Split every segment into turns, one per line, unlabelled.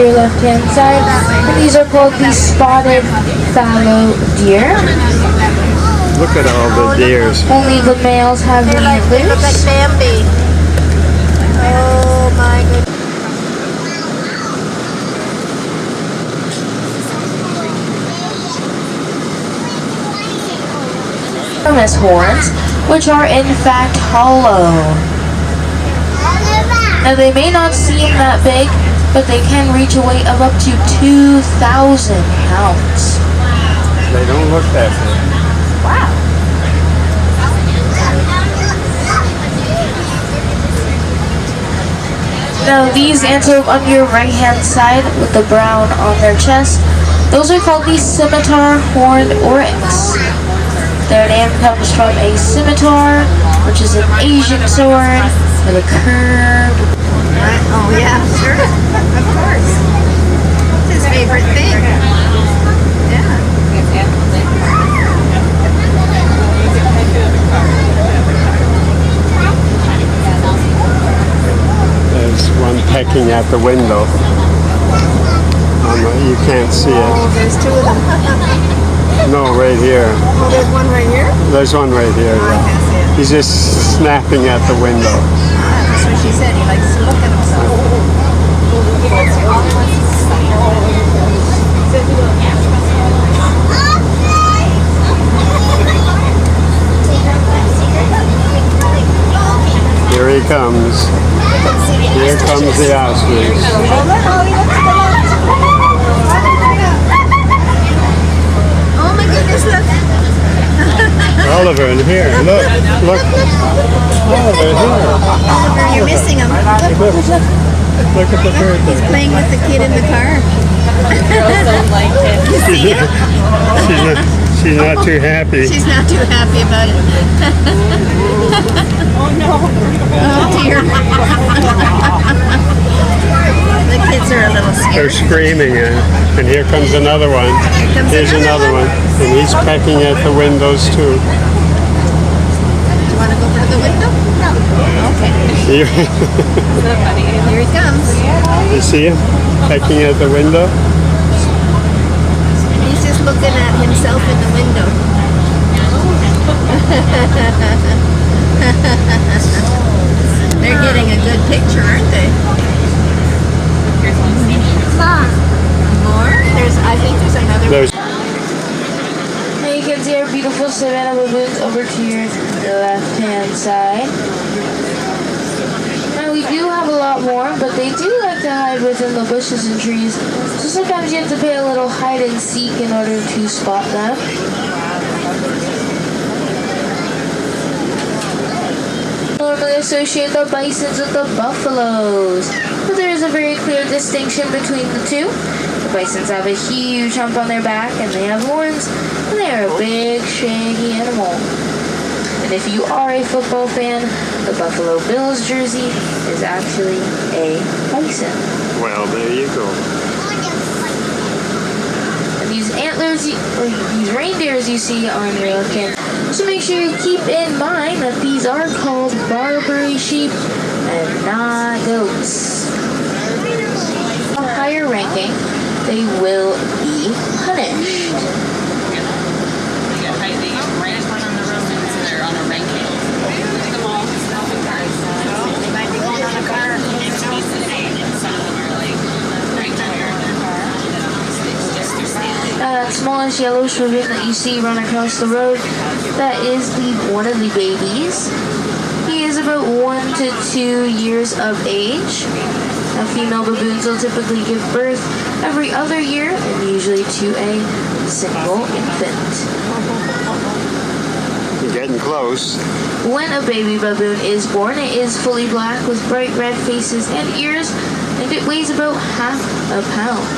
your left-hand side. And these are called the spotted fallow deer.
Look at all the deers.
Only the males have the antlers.
They look like Bambi. Oh my goodness.
Enormous horns, which are in fact hollow. Now they may not seem that big, but they can reach a weight of up to 2,000 pounds.
They don't look that big.
Wow.
Now these antelope on your right hand side with the brown on their chest, those are called the scimitar horned oryx. Their name comes from a scimitar, which is an Asian sword with a curved.
Oh yeah, sure. Of course. It's his favorite thing. Yeah.
There's one pecking at the window. You can't see it.
Oh, there's two of them.
No, right here.
Oh, there's one right here?
There's one right here.
Oh, I
Yeah.
can't see it.
He's just snapping at the window.
That's what she said. He likes to look at himself.
Here he comes. Here comes the ostrich.
Oh my goodness, look.
Oliver, in here. Look. Oliver, here.
Oliver, you're missing him.
Look at the bird
He's
there.
playing with the kid in the car.
Girls don't like it.
You see her?
She's not too happy.
She's not too happy about it.
Oh no.
Oh dear. The kids are a little
They're
scared.
screaming, and here comes another one.
comes
Here's
another
another one. And he's pecking at the windows too.
Do you want to go over to the window? Okay.
You,
Here he comes.
you see him pecking at the window?
He's just looking at himself in the window. They're getting a good picture, aren't they? More? I think there's another one.
There's
Now you can see our beautiful savanna baboons over to your left-hand side. Now we do have a lot more, but they do like to hide within the bushes and trees, so sometimes you have to play a little hide and seek in order to spot them. Normally associate the bisons with the buffaloes, but there is a very clear distinction between the two. The bisons have a huge hump on their back and they have horns, and they are a big, shaggy animal. And if you are a football fan, the Buffalo Bills jersey is actually a bison.
well, there you go.
And these antlers, or these reindeers you see on your left hand, so make sure you keep in mind that these are called Barbary sheep and not goats. A higher ranking, they will be punished. That smallish yellowish ribbon that you see run across the road, that is one of the babies. He is about 1 to 2 years of age. Now, female baboons will typically give birth every other year and usually to a single infant.
You're getting close.
When a baby baboon is born, it is fully black with bright red faces and ears, and it weighs about half a pound.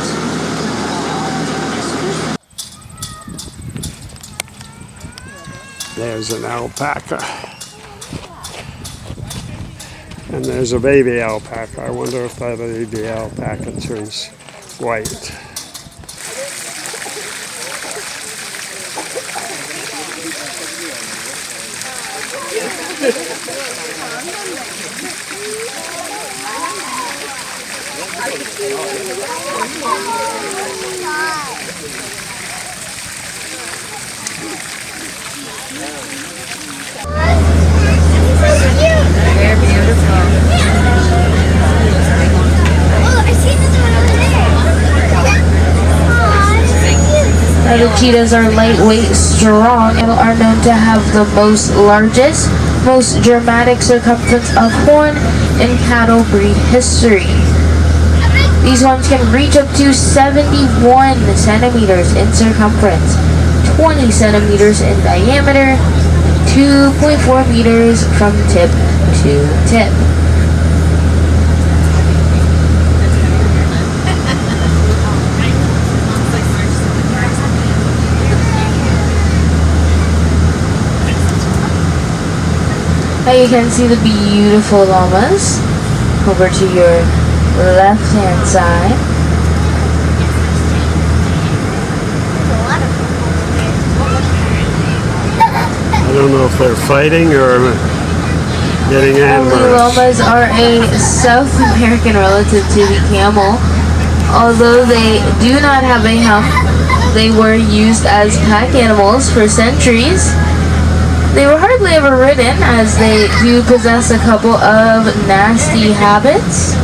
There's an alpaca. And there's a baby alpaca. I wonder if that baby alpaca turns white.
They're beautiful. Now the cheetahs are lightweight, strong, and are known to have the largest, most dramatic circumference of horn in cattle breed history. These ones can reach up to 71 centimeters in circumference, 20 centimeters in diameter, 2.4 meters from tip to tip. Now you can see the beautiful llamas over to your left-hand side.
I don't know if they're fighting or getting
The
hammered.
llamas are a South American relative to the camel. Although they do not have a hump, they were used as pack animals for centuries. They were hardly ever ridden, as they do possess a couple of nasty habits.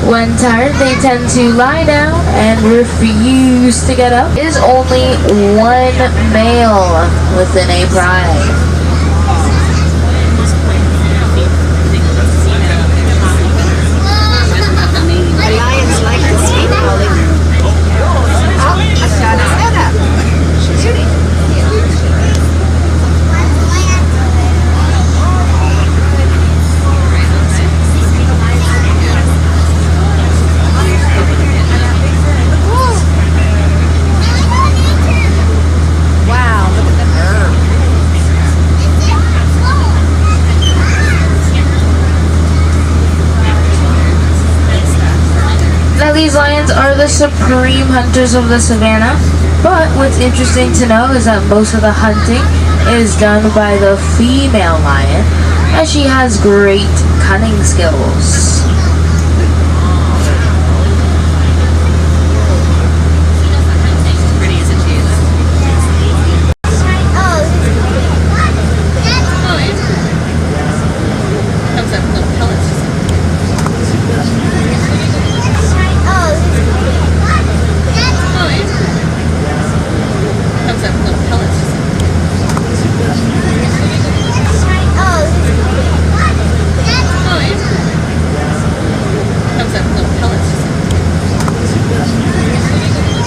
When tired, they tend to lie down and refuse to get up. There is only one male within a pride.
The lions like to see Molly. Oh, I shot his head up. Shooting. Wow, look at the nerve.
Now these lions are the supreme hunters of the savannah, but what's interesting to know is that most of the hunting is done by the female lion, as she has great cunning skills.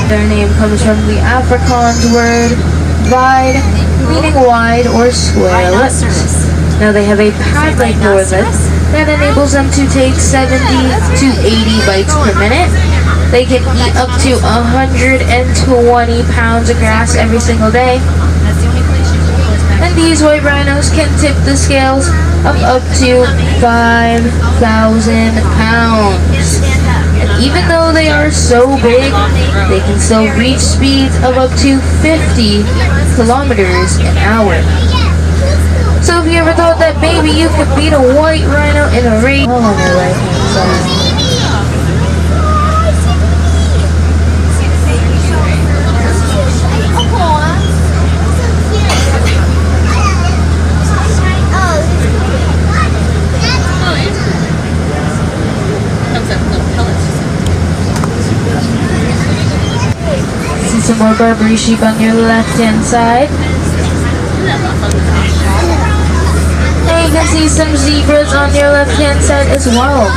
Their name comes from the Afrikaans word wide, meaning wide or square lips. Now they have a pad-like lower lip that enables them to take 70 to 80 bites per minute. They can eat up to 120 pounds of grass every single day. And these white rhinos can tip the scales of up to 5,000 pounds. And even though they are so big, they can still reach speeds of up to 50 kilometers an hour. So if you ever thought that maybe you could beat a white rhino in a race, on the right hand side. See some more Barbary sheep on your left-hand side. And you can see some zebras on your left-hand side as well.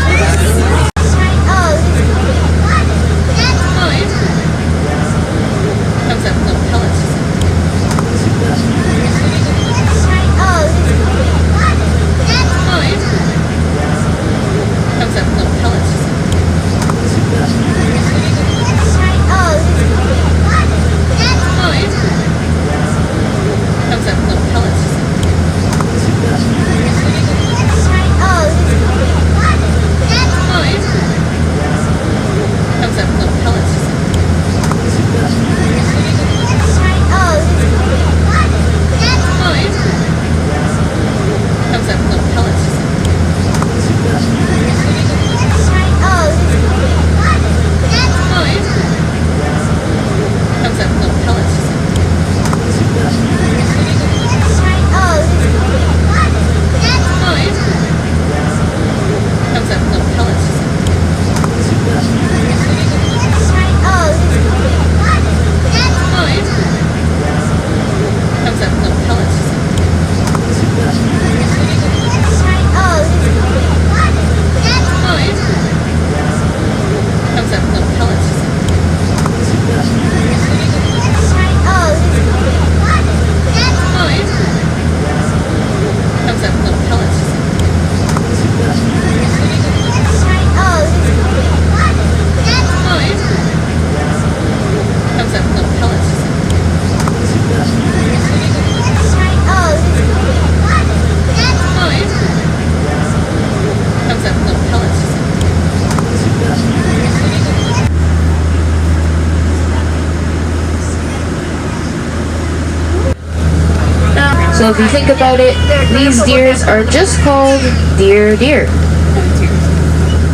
So if you think about it, these deers are just called deer.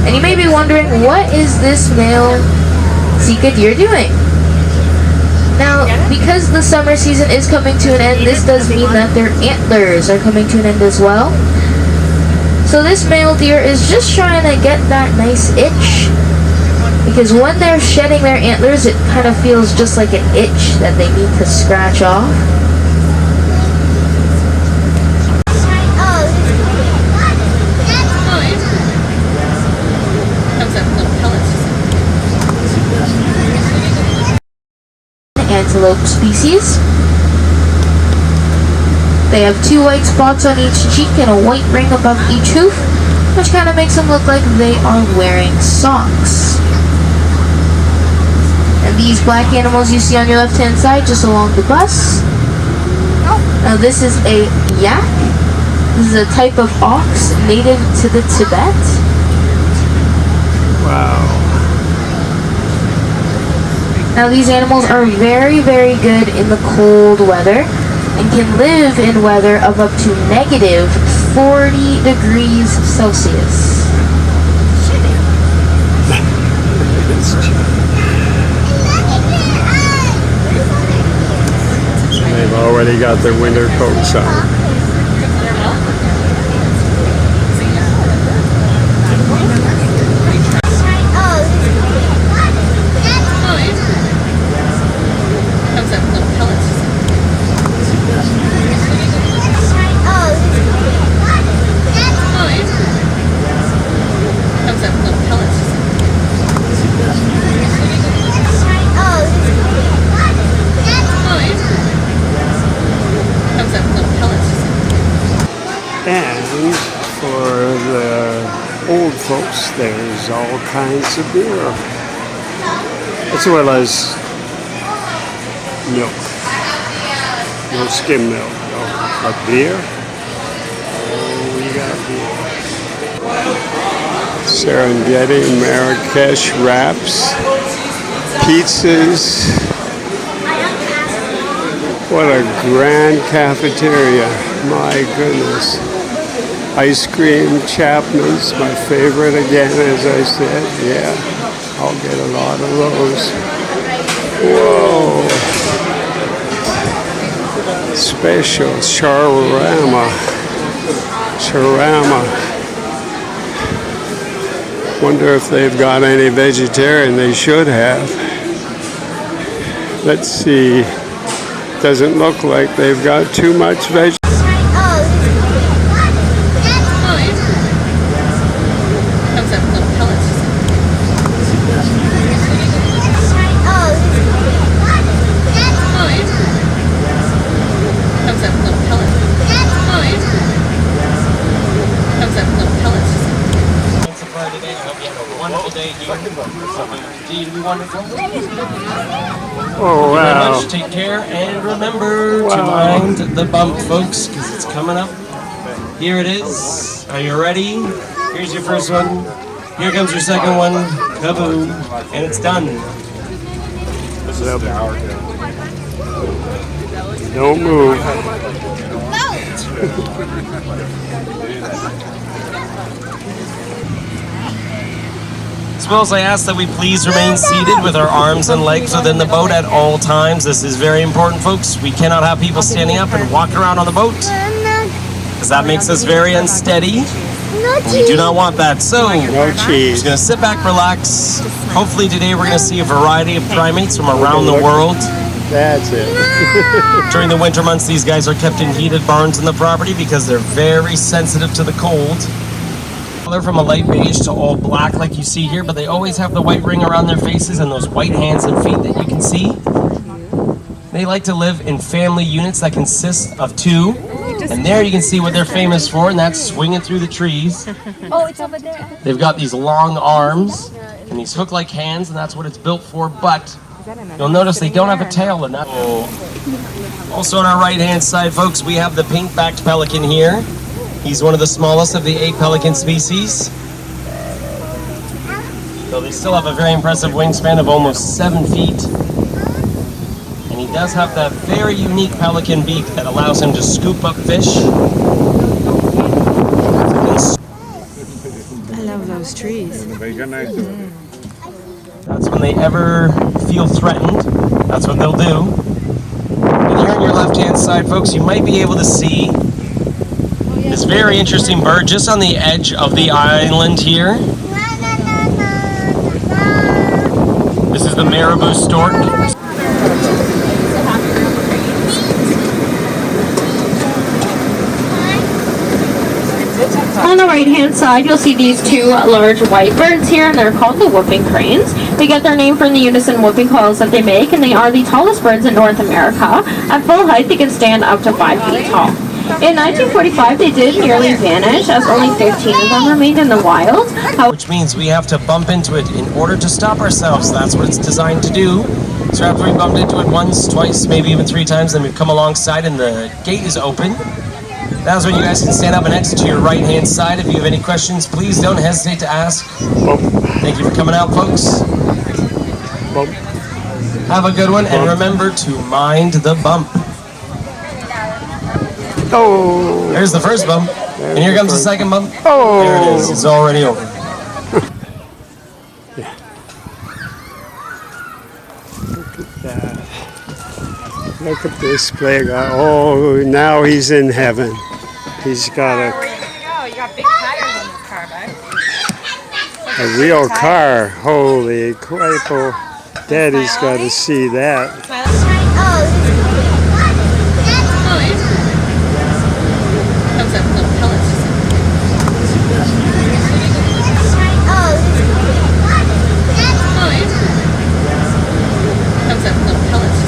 And you may be wondering, what is this male Sika deer doing? Now, because the summer season is coming to an end, this does mean that their antlers are coming to an end as well. So this male deer is just trying to get that nice itch, because when they're shedding their antlers, it kind of feels just like an itch that they need to scratch off. Antelope species. They have 2 white spots on each cheek and a white ring above each hoof, which kind of makes them look like they are wearing socks. And these black animals you see on your left hand side just along the bus. Now this is a yak. This is a type of ox native to the Tibet.
Wow.
Now these animals are very, very good in the cold weather and can live in weather of up to negative 40 degrees Celsius.
They've already got their winter coats on. And for the old folks, there's all kinds of beer, as well as milk. No skim milk, no. But beer? Oh, we got beer. Serengeti, Marrakesh wraps, pizzas. What a grand cafeteria, my goodness. Ice cream, Chapman's, my favorite again, as I said. Yeah, I'll get a lot of those. Whoa. Special shawarma. Wonder if they've got any vegetarian. They should have. Let's see. Doesn't look like they've got too much vegetarian. Oh, wow.
Very much. Take care and remember to mind the bump, folks, because it's coming up. Here it is. Are you ready? Here's your first one. Here comes your second one. Kaboom. And it's done.
Don't move.
Suppose I ask that we please remain seated with our arms and legs within the boat at all times. This is very important, folks. We cannot have people standing up and walking around on the boat, because that makes us very unsteady. We do not want that. So,
No cheese.
just going to sit back, relax. Hopefully today we're going to see a variety of primates from around the world.
That's it.
During the winter months, these guys are kept in heated barns in the property because they're very sensitive to the cold. They're from a light beige to all black like you see here, but they always have the white ring around their faces and those white hands and feet that you can see. They like to live in family units that consist of 2. And there you can see what they're famous for, and that's swinging through the trees.
Oh, it's over there.
They've got these long arms and these hook-like hands, and that's what it's built for, but you'll notice they don't have a tail, and that. Also on our right-hand side, folks, we have the pink-backed pelican here. He's one of the smallest of the 8 pelican species. So they still have a very impressive wingspan of almost 7 feet. And he does have that very unique pelican beak that allows him to scoop up fish.
I love those trees.
That's when they ever feel threatened. That's what they'll do. And here on your left-hand side, folks, you might be able to see this very interesting bird just on the edge of the island here. This is the marabou stork.
On the right-hand side, you'll see these two large white birds here, and they're called the whooping cranes. They get their name from the unison whooping calls that they make, and they are the tallest birds in North America. At full height, they can stand up to 5 feet tall. In 1945, they did nearly vanish, as only 15 of them remained in the wild.
Which means we have to bump into it in order to stop ourselves. That's what it's designed to do. So after we bumped into it once, twice, maybe even 3 times, then we've come alongside and the gate is open. That's when you guys can stand up and exit to your right-hand side. If you have any questions, please don't hesitate to ask. Thank you for coming out, folks. Have a good one, and remember to mind the bump.
Oh,
There's the first bump, and here comes the second bump.
oh.
There it is. It's already over.
Look at this playground. Oh, now he's in heaven. He's got
Where are you gonna go? You got big tires on this car, bud.
a real car. Holy cripo. Daddy's got to see that.
Comes up little pellets. Comes up little pellets.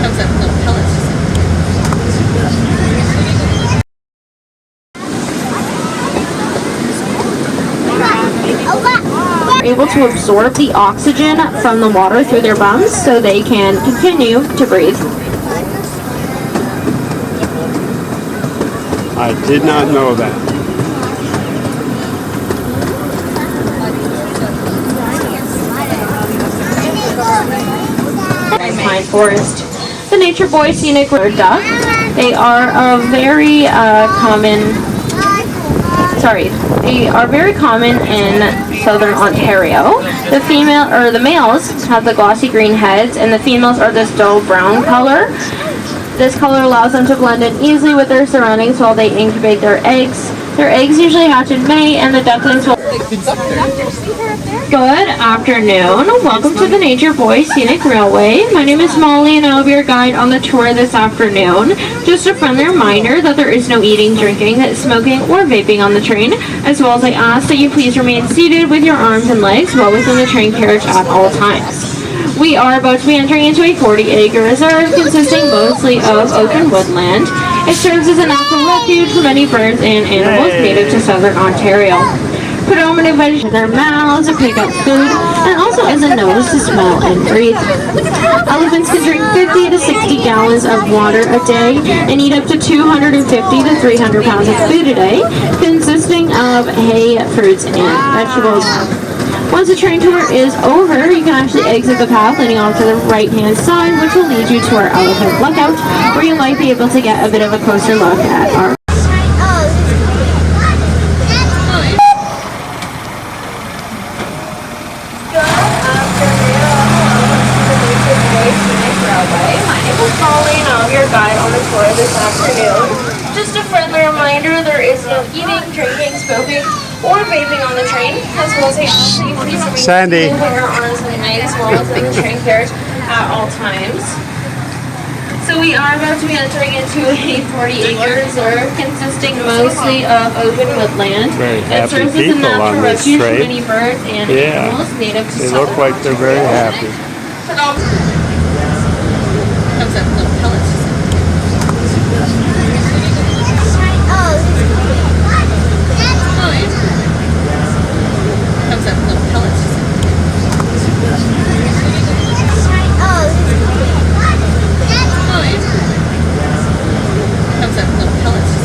Comes up little pellets.
Are able to absorb the oxygen from the water through their bums so they can continue to breathe.
I did not know that.
Pine forest. The nature boy scenic bird duck. They are a very they are very common in southern Ontario. The males have the glossy green heads, and the females are this dull brown color. This color allows them to blend in easily with their surroundings while they incubate their eggs. Their eggs usually hatch in May, and the ducklings will... Good afternoon. Welcome to the Nature Boy Scenic Railway. My name is Molly, and I will be your guide on the tour this afternoon. Just a friendly reminder that there is no eating, drinking, smoking, or vaping on the train, as well as I ask that you please remain seated with your arms and legs well within the train carriage at all times. We are about to be entering into a 40-acre reserve consisting mostly of open woodland. It serves as a natural refuge for many birds and animals native to southern Ontario. Predominant vegetation in their mouths to pick up food, and also as a nose to smell and breathe. Elephants can drink 50 to 60 gallons of water a day and eat up to 250 to 300 pounds of food a day, consisting of hay, fruits, and vegetables. Once the train tour is over, you can actually exit the path leading off to the right-hand side, which will lead you to our elephant lookout, where you might be able to get a bit of a closer look at our guide on the tour this afternoon. Just a friendly reminder, there is no eating, drinking, smoking, or vaping on the train, as well as a please
Sandy.
put your arms and legs while in the train carriage at all times. So we are about to be entering into a 40-acre reserve consisting mostly of open woodland.
Very
It
happy
serves as a
people
natural
on this
refuge for
train.
many birds and
Yeah.
animals native to
They
southern
look like they're very happy.
Comes up little pellets. Comes up little pellets. Comes up little pellets.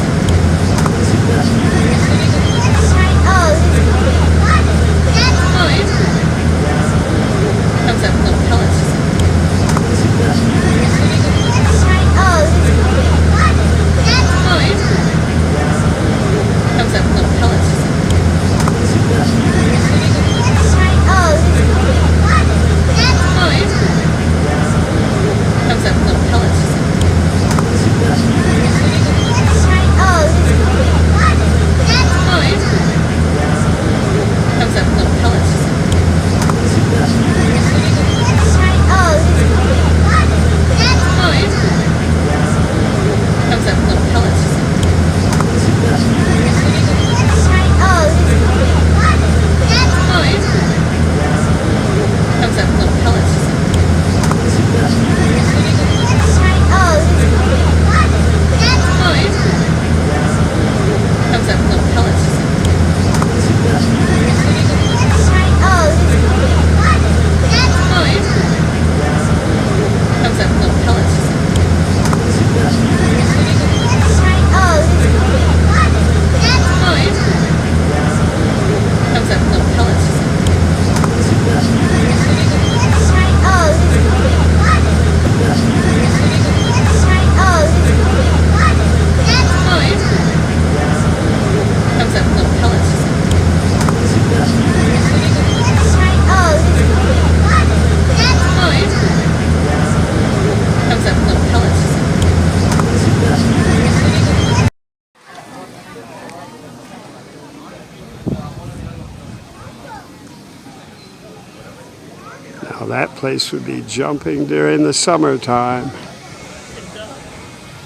Now that place would be jumping during the summertime.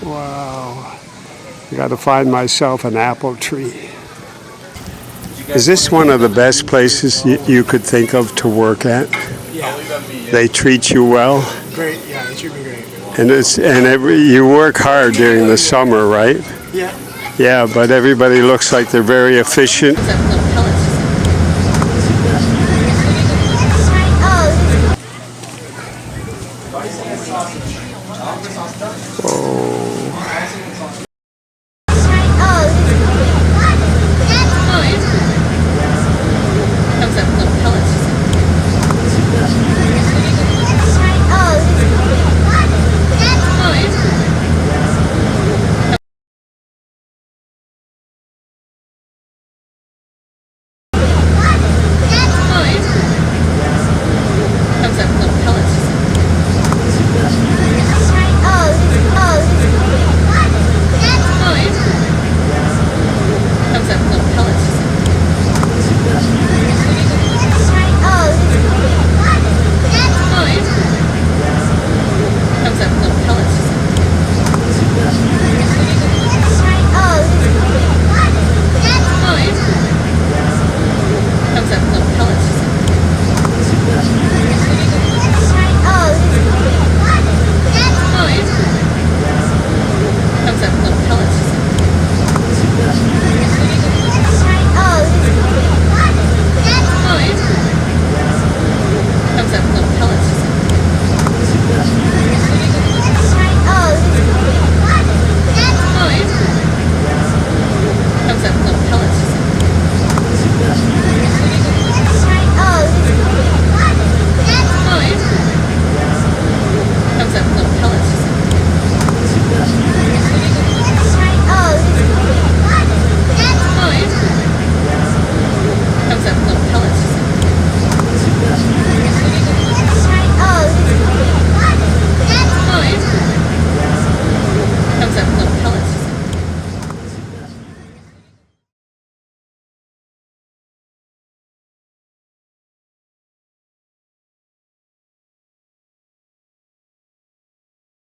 Wow. I got to find myself an apple tree. Is this one of the best places you could think of to work at?
Yeah,
They treat you well?
great. Yeah, they treat me great.
You work hard during the summer, right?
Yeah.
Yeah, but everybody looks like they're very efficient.
Comes out little pellets.